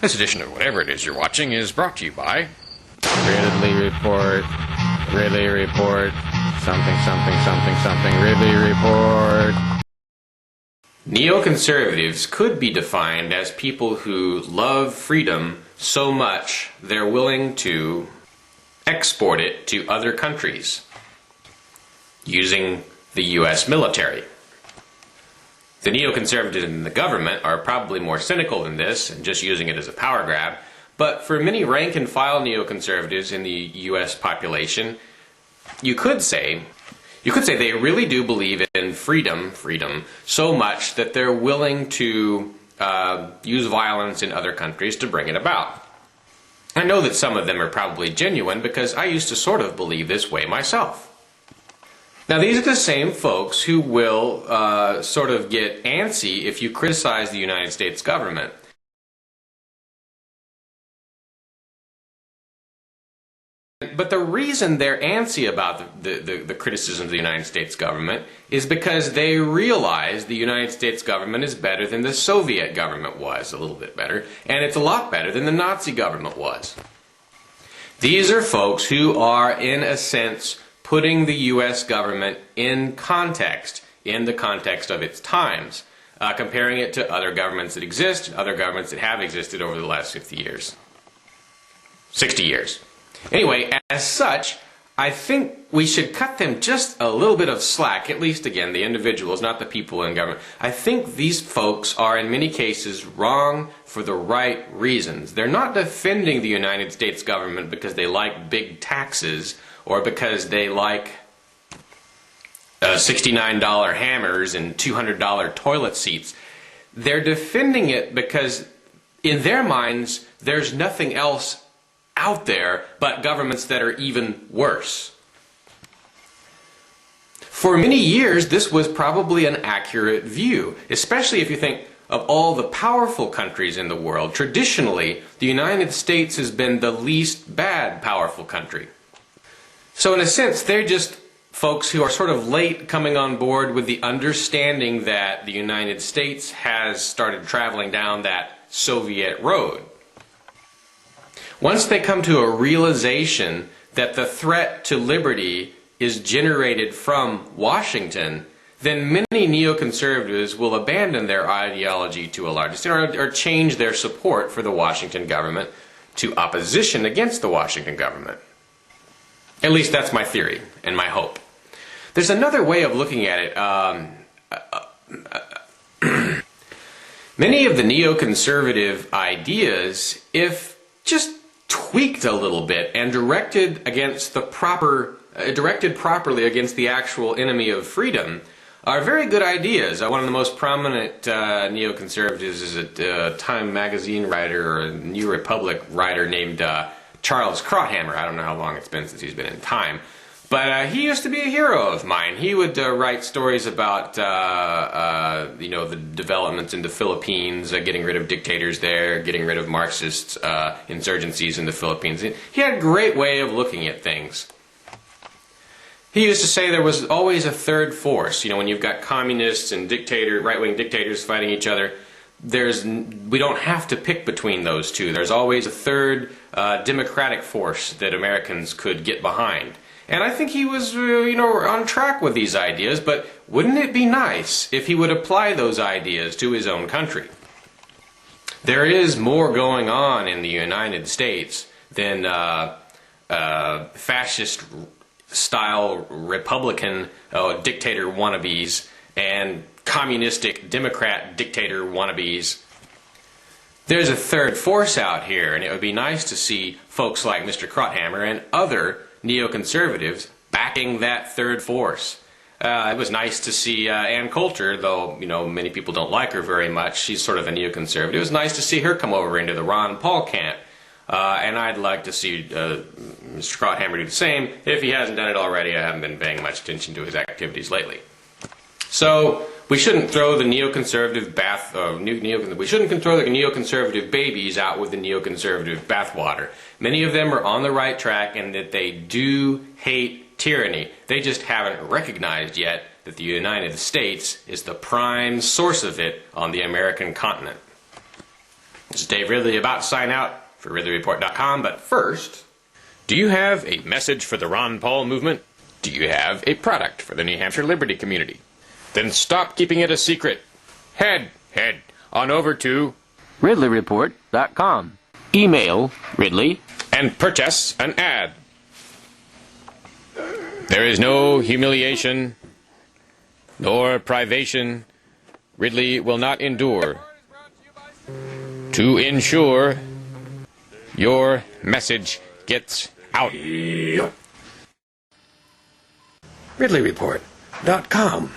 This edition of whatever it is you're watching is brought to you by RidleyReport, RidleyReport, something, RidleyReport. Neoconservatives could be defined as people who love freedom so much they're willing to export it to other countries using the US military. The neoconservatives in the government are probably more cynical than this and just using it as a power grab, but for many rank-and-file neoconservatives in the US population, you could say they really do believe in freedom so much that they're willing to use violence in other countries to bring it about. I know that some of them are probably genuine because I used to sort of believe this way myself. Now, these are the same folks who will sort of get antsy if you criticize the United States government. But the reason they're antsy about the criticism of the United States government is because they realize the United States government is better than the Soviet government was, a little bit better, and it's a lot better than the Nazi government was. These are folks who are, in a sense, putting the U.S. government in the context of its times, comparing it to other governments that exist, other governments that have existed over the last 50 years. 60 years. Anyway, as such, I think we should cut them just a little bit of slack, at least, again, the individuals, not the people in government. I think these folks are, in many cases, wrong for the right reasons. They're not defending the United States government because they like big taxes or because they like $69 hammers and $200 toilet seats. They're defending it because, in their minds, there's nothing else out there but governments that are even worse. For many years, this was probably an accurate view, especially if you think of all the powerful countries in the world. Traditionally, the United States has been the least bad powerful country. So in a sense, they're just folks who are sort of late coming on board with the understanding that the United States has started traveling down that Soviet road. Once they come to a realization that the threat to liberty is generated from Washington, then many neoconservatives will abandon their ideology to a large extent or change their support for the Washington government to opposition against the Washington government. At least that's my theory and my hope. There's another way of looking at it. Many of the neoconservative ideas, if just tweaked a little bit and directed properly against the actual enemy of freedom, are very good ideas. One of the most prominent neoconservatives is a Time magazine writer or a New Republic writer named Charles Krauthammer. I don't know how long it's been since he's been in Time. But he used to be a hero of mine. He would write stories about the developments in the Philippines, getting rid of dictators there, getting rid of Marxist insurgencies in the Philippines. He had a great way of looking at things. He used to say there was always a third force. You know, when you've got communists and right-wing dictators fighting each other, we don't have to pick between those two. There's always a third democratic force that Americans could get behind. And I think he was, on track with these ideas, but wouldn't it be nice if he would apply those ideas to his own country? There is more going on in the United States than fascist-style Republican dictator wannabes and communistic Democrat dictator wannabes. There's a third force out here, and it would be nice to see folks like Mr. Krauthammer and other neoconservatives backing that third force. It was nice to see Ann Coulter, though many people don't like her very much. She's sort of a neoconservative. It was nice to see her come over into the Ron Paul camp. And I'd like to see Mr. Krauthammer do the same. If he hasn't done it already, I haven't been paying much attention to his activities lately. So we shouldn't throw the neoconservative we shouldn't throw the neoconservative babies out with the neoconservative bathwater. Many of them are on the right track and that they do hate tyranny. They just haven't recognized yet that the United States is the prime source of it on the American continent. This is Dave Ridley about to sign out for RidleyReport.com, but first... Do you have a message for the Ron Paul movement? Do you have a product for the New Hampshire Liberty community? Then stop keeping it a secret. Head on over to RidleyReport.com. Email Ridley and purchase an ad. There is no humiliation nor privation Ridley will not endure to ensure your message gets out. RidleyReport.com.